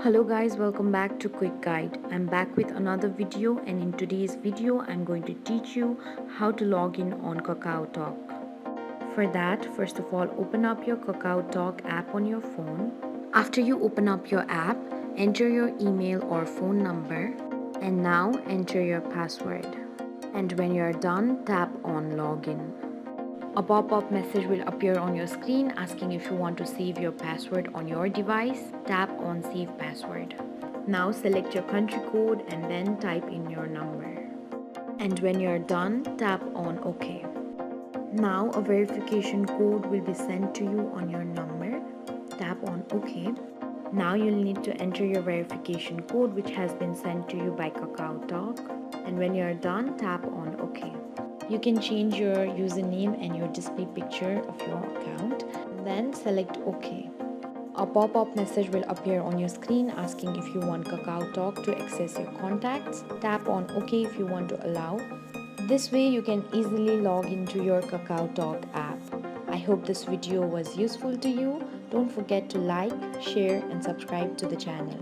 Hello guys, welcome back to Quick Guide. I'm back with another video, and in today's video I'm going to teach you how to log in on Kakao Talk. For that, first of all, open up your Kakao Talk app on your phone. After you open up your app, enter your email or phone number, and now enter your password. And when you're done, tap on login. A pop-up message will appear on your screen asking if you want to save your password on your device. Tap on Save Password. Now select your country code and then type in your number. And when you're done, tap on OK. Now a verification code will be sent to you on your number. Tap on OK. Now you'll need to enter your verification code which has been sent to you by Kakao Talk. And when you're done, tap on OK. You can change your username and your display picture of your account. Then select OK. A pop-up message will appear on your screen asking if you want Kakao Talk to access your contacts. Tap on OK if you want to allow. This way you can easily log into your Kakao Talk app. I hope this video was useful to you. Don't forget to like, share and subscribe to the channel.